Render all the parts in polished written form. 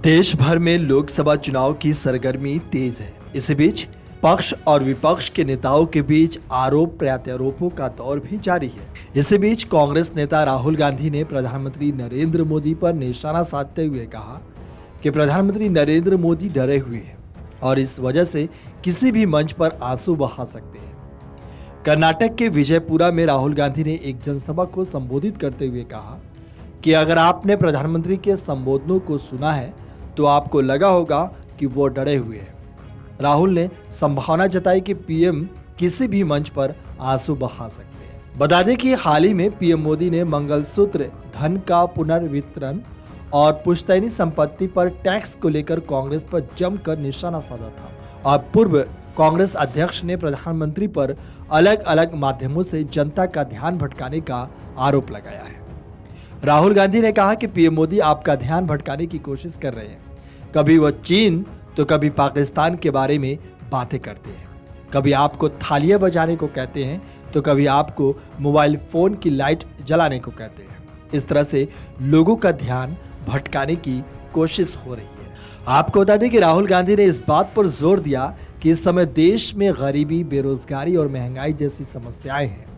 देश भर में लोकसभा चुनाव की सरगर्मी तेज है। इसी बीच पक्ष और विपक्ष के नेताओं के बीच आरोप प्रत्यारोपों का दौर भी जारी है। इसी बीच कांग्रेस नेता राहुल गांधी ने प्रधानमंत्री नरेंद्र मोदी पर निशाना साधते हुए कहा कि प्रधानमंत्री नरेंद्र मोदी डरे हुए हैं और इस वजह से किसी भी मंच पर आंसू बहा सकते हैं। कर्नाटक के विजयपुरा में राहुल गांधी ने एक जनसभा को संबोधित करते हुए कहा कि अगर आपने प्रधानमंत्री के संबोधनों को सुना है तो आपको लगा होगा कि वो डरे हुए हैं। राहुल ने संभावना जताई कि पीएम किसी भी मंच पर आंसू बहा सकते हैं। बता दें कि हाल ही में पीएम मोदी ने मंगलसूत्र, धन का पुनर्वितरण और पुश्तैनी संपत्ति पर टैक्स को लेकर कांग्रेस पर जमकर निशाना साधा था और पूर्व कांग्रेस अध्यक्ष ने प्रधानमंत्री पर अलग अलग माध्यमों से जनता का ध्यान भटकाने का आरोप लगाया है। राहुल गांधी ने कहा कि पीएम मोदी आपका ध्यान भटकाने की कोशिश कर रहे हैं। कभी वो चीन तो कभी पाकिस्तान के बारे में बातें करते हैं, कभी आपको थालियां बजाने को कहते हैं तो कभी आपको मोबाइल फोन की लाइट जलाने को कहते हैं। इस तरह से लोगों का ध्यान भटकाने की कोशिश हो रही है। आपको बता दें कि राहुल गांधी ने इस बात पर जोर दिया कि इस समय देश में गरीबी, बेरोजगारी और महंगाई जैसी समस्याएं हैं।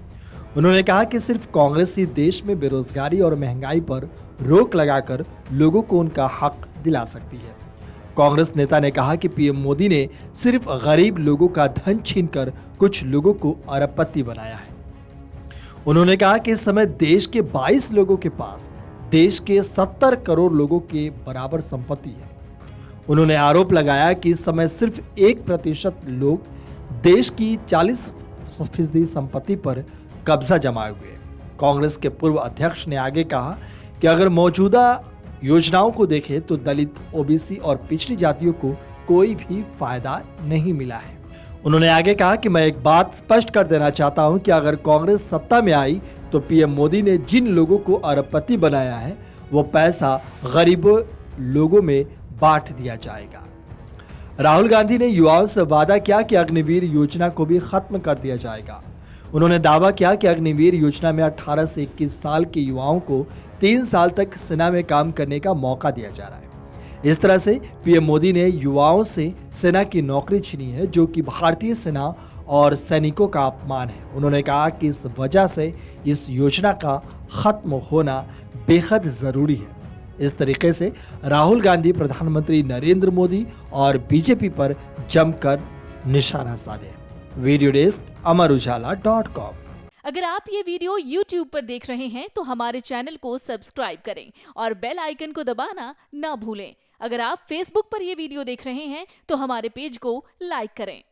उन्होंने कहा कि सिर्फ कांग्रेस ही देश में बेरोजगारी और महंगाई पर रोक लगाकर लोगों को उनका हक दिला सकती है। कांग्रेस नेता ने कहा कि पीएम मोदी ने सिर्फ गरीब लोगों का धन छीनकर कुछ लोगों को अरबपति बनाया है। उन्होंने कहा कि इस समय देश के 22 लोगों के पास देश के 70 करोड़ लोगों के बराबर संपत्ति है। उन्होंने आरोप लगाया कि इस समय सिर्फ 1% लोग देश की 40% संपत्ति पर कब्जा जमाए हुए हैं। कांग्रेस के पूर्व अध्यक्ष ने आगे कहा कि अगर मौजूदा योजनाओं को देखें तो दलित, ओबीसी और पिछड़ी जातियों को कोई भी फायदा नहीं मिला है। उन्होंने आगे कहा कि मैं एक बात स्पष्ट कर देना चाहता हूं कि अगर कांग्रेस सत्ता में आई तो पीएम मोदी ने जिन लोगों को अरबपति बनाया है वो पैसा गरीबों लोगों में बांट दिया जाएगा। राहुल गांधी ने युवाओं से वादा किया कि अग्निवीर योजना को भी खत्म कर दिया जाएगा। उन्होंने दावा किया कि अग्निवीर योजना में 18 से 21 साल के युवाओं को 3 साल तक सेना में काम करने का मौका दिया जा रहा है। इस तरह से पीएम मोदी ने युवाओं से सेना की नौकरी छीनी है, जो कि भारतीय सेना और सैनिकों का अपमान है। उन्होंने कहा कि इस वजह से इस योजना का खत्म होना बेहद जरूरी है। इस तरीके से राहुल गांधी प्रधानमंत्री नरेंद्र मोदी और बीजेपी पर जमकर निशाना साधे। वीडियो डेस्क अमरउजाला.com। अगर आप ये वीडियो YouTube पर देख रहे हैं तो हमारे चैनल को सब्सक्राइब करें और बेल आइकन को दबाना ना भूलें। अगर आप Facebook पर ये वीडियो देख रहे हैं तो हमारे पेज को लाइक करें।